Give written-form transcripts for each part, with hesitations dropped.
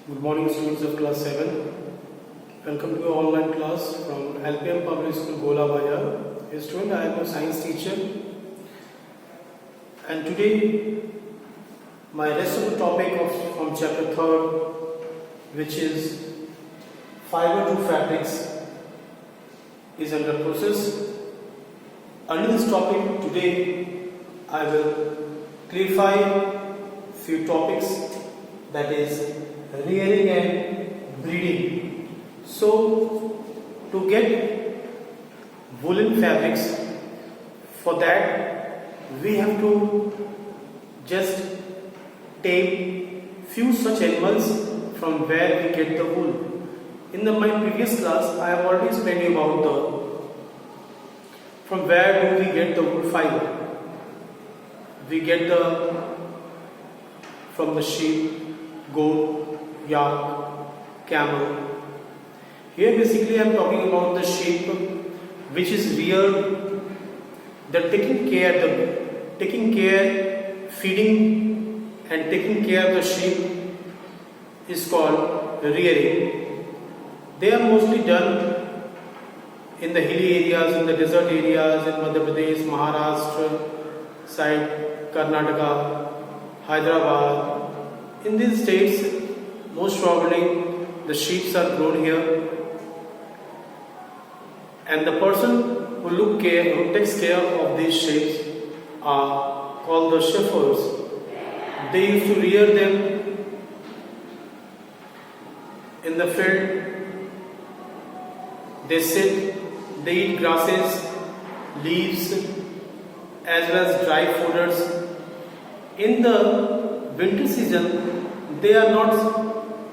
Good morning, students of Class 7. Welcome to your online class from LPM Public School, Gola Bajar. Student, I am a science teacher, and today my rest of the topic from chapter 3rd, which is fiber to fabrics, is under process. Under this topic today, I will clarify few topics, that is rearing and breeding. So, to get woolen fabrics, for that we have to just take few such animals from where we get the wool. In my previous class, I have already explained you about from where do we get the wool fiber. We get from the sheep, goat, yak, camel. Here basically I am talking about the sheep which is reared, the taking care, feeding and taking care of the sheep is called rearing. They are mostly done in the hilly areas, in the desert areas, in Madhya Pradesh, Maharashtra side, Karnataka, Hyderabad. In these states, most probably the sheep are grown here, and the person who takes care of these sheep are called the shepherds. They used to rear them in the field. They sit, they eat grasses, leaves, as well as dry fooders. In the winter season, they are not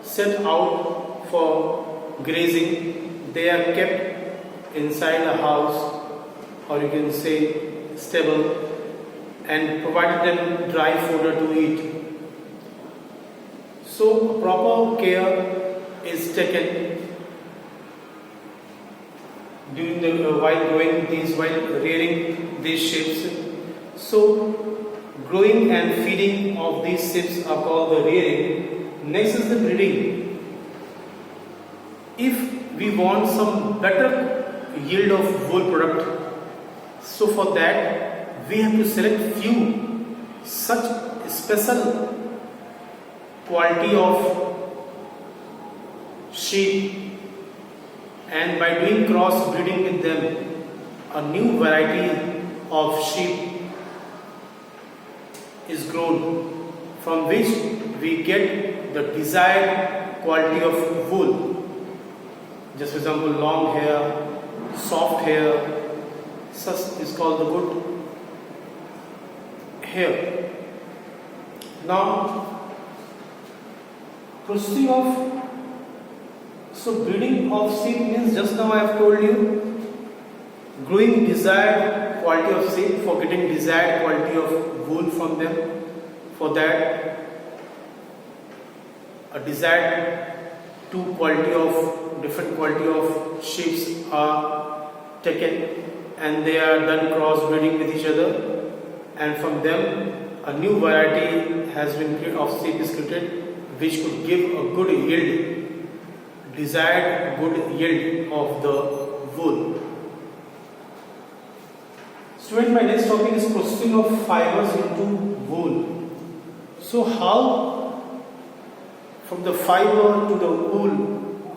set out for grazing. They are kept inside a house, or you can say stable, and provided them dry fodder to eat. So proper care is taken during while rearing these sheep. So growing and feeding of these sheep are called the rearing. Next is the breeding. If we want some better yield of wool product, so for that we have to select few such special quality of sheep, and by doing cross breeding with them, a new variety of sheep is grown, from which we get the desired quality of wool. Just for example, long hair, soft hair, such is called the good hair. Now, processing of breeding of sheep means, just now I have told you, growing desired quality of sheep for getting desired quality of wool from them. For that, a desired different quality of sheep are taken, and they are done cross breeding with each other, and from them a new variety has been of sheep is created, which could give a good yield, desired good yield of the wool. Student, my next topic is processing of fibers into wool. So how from the fiber to the wool,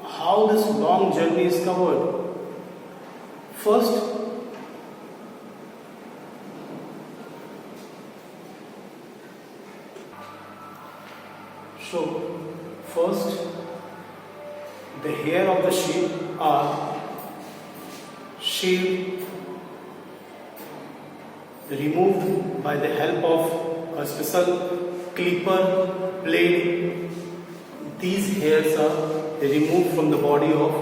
how this long journey is covered? First, the hair of the sheep are shaved, removed by the help of a special clipper blade. These hairs are removed from the body of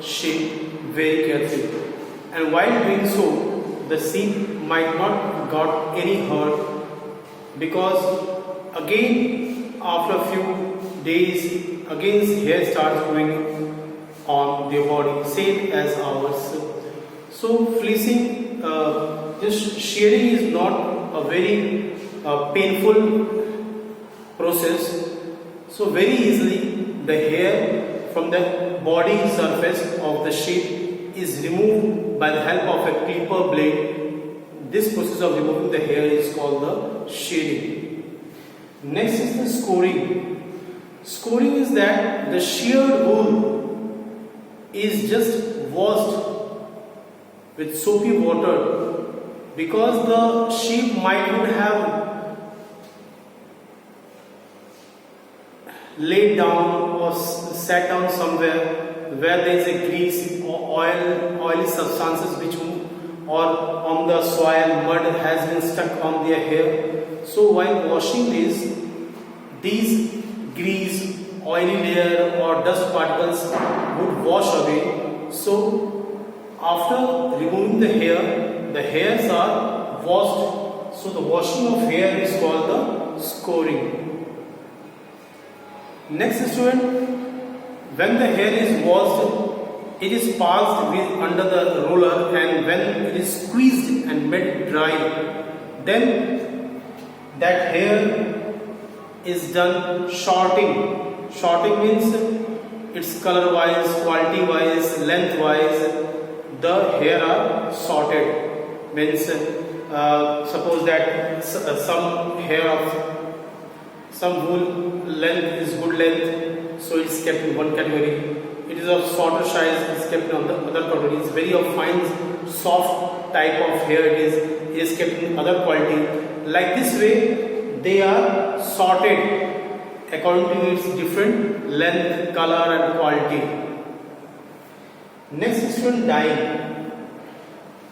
sheep very carefully, and while doing so, the sheep might not got any hurt, because again after a few days again hair starts growing on their body, same as ours. So fleecing, this shearing is not a very painful process. So very easily the hair from the body surface of the sheep is removed by the help of a clipper blade. This process of removing the hair is called the shearing. Next is the scoring. Scoring is that the sheared wool is just washed with soapy water, because the sheep might not have laid down or sat down somewhere where there is a grease or oily substances which or on the soil, mud has been stuck on their hair. So while washing these grease, oily layer or dust particles would wash away. So after removing the hairs are washed. So the washing of hair is called the scoring. Next, student, when the hair is washed, it is passed under the roller, and when it is squeezed and made dry, then that hair is done sorting. Sorting means it's color wise, quality wise, length wise, the hair are sorted. Means suppose that some hair of some wool length is good length, so it's kept in one category. It is of shorter size, it's kept in the other category. It's very of fine, soft type of hair, it is kept in other quality. Like this way, they are sorted according to its different length, color and quality. Next is one dyeing.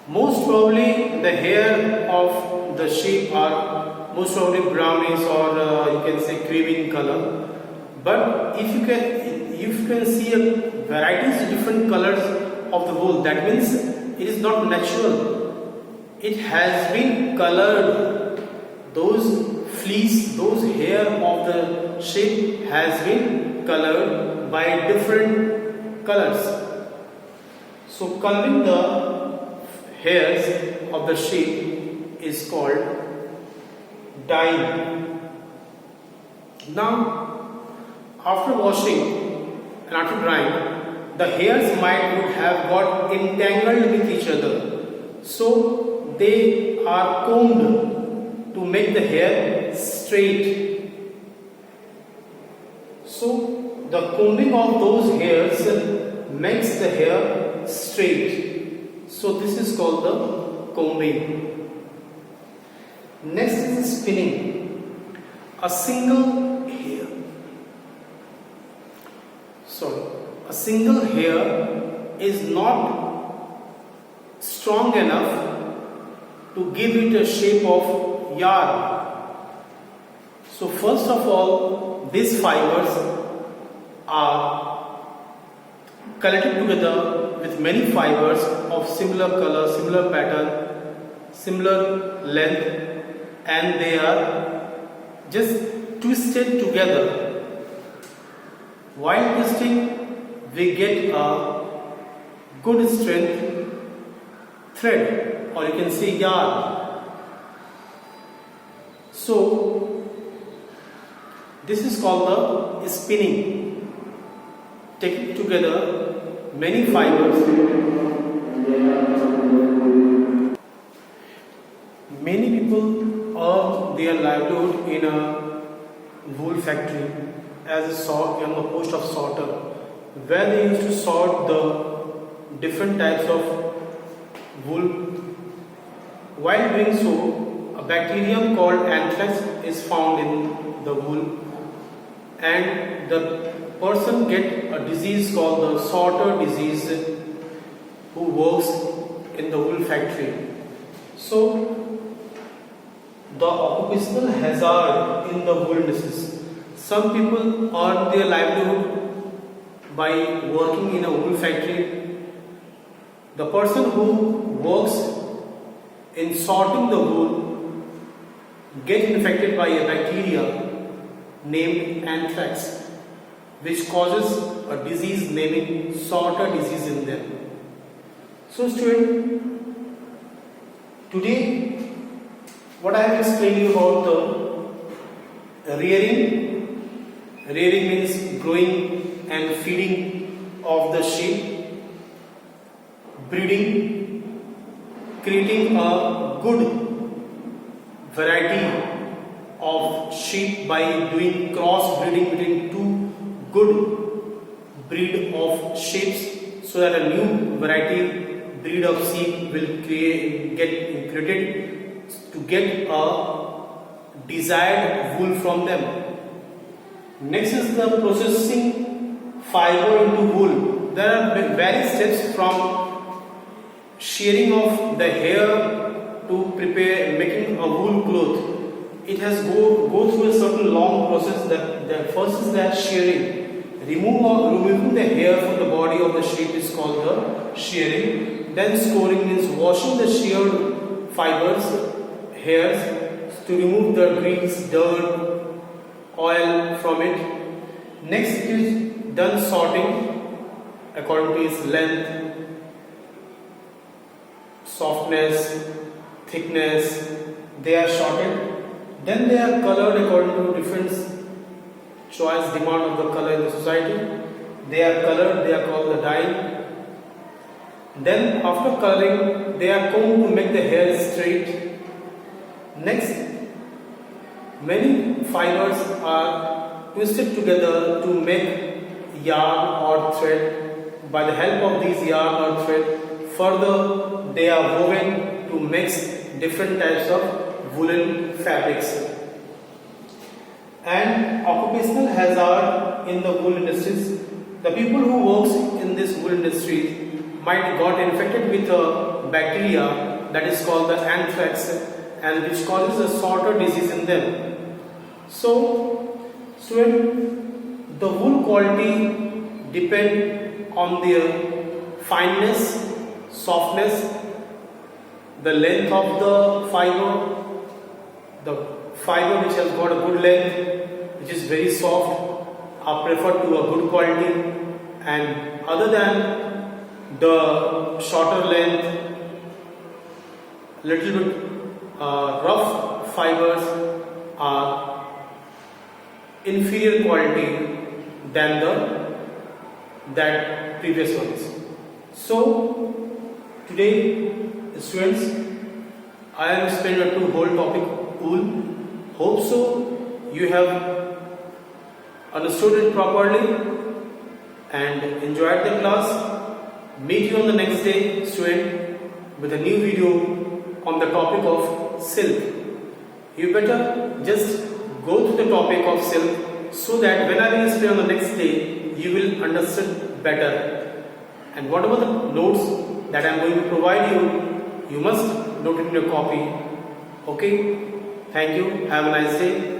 Most probably the hair of the sheep are most probably brownish or you can say creamy in color. But if you can see a varieties of different colors of the wool, that means it is not natural. It has been colored. Those fleece, those hair of the sheep has been colored by different colors. So coloring the hairs of the sheep is called dyeing. Now, after washing and after drying, the hairs would have got entangled with each other. So they are combed to make the hair straight. So the combing of those hairs makes the hair straight. So this is called the combing. Next is spinning. A single hair is not strong enough to give it a shape of yarn. So first of all, these fibers are collected together with many fibers of similar color, similar pattern, similar length, and they are just twisted together. While twisting, we get a good strength thread, or you can say yarn. So this is called the spinning. Taking together many fibers. Many people earn their livelihood in a wool factory as a sort on the post of sorter, where they used to sort the different types of wool. While doing so, a bacterium called anthrax is found in the wool, and the person get a disease called the sorter disease who works in the wool factory. So the occupational hazard in the wool industry. Some people earn their livelihood by working in a wool factory. The person who works in sorting the wool get infected by a bacteria named anthrax, which causes a disease named sorter disease in them. So student, today what I have explained you about the rearing Rearing means growing and feeding of the sheep. Breeding, creating a good variety of sheep by doing cross breeding between two good breed of sheep, so that a new variety breed of sheep will get created to get a desired wool from them. Next is the processing fiber into wool. There are various steps from shearing of the hair to prepare making a wool cloth. It has go through a certain long process. The first is that shearing. Removing the hair from the body of the sheep is called the shearing. Then scoring means washing the sheared fibers, hairs, to remove the grease, dirt, oil from it. Next is done sorting according to its length, softness, thickness. They are sorted. Then they are colored according to different choice demand of the color in the society. They are colored, they are called the dye. Then after coloring, they are combed to make the hair straight. Next, many fibers are twisted together to make yarn or thread. By the help of these yarn or thread, further they are woven to mix different types of woolen fabrics. And occupational hazard in the wool industries. The people who works in this wool industry might got infected with a bacteria that is called the anthrax, and which causes a sorter disease in them. So, the wool quality depend on their fineness, softness, the length of the fiber which has got a good length, which is very soft, are preferred to a good quality, and other than the shorter length, little bit rough fibers are inferior quality than that previous ones. So today, students, I have explained the whole topic wool. Hope so you have understood it properly and enjoyed the class. Meet you on the next day, student, with a new video on the topic of silk. You better just go through the topic of silk so that when I will explain on the next day, you will understand better. And whatever the notes that I am going to provide you, you must note it in your copy. Okay? Thank you. Have a nice day.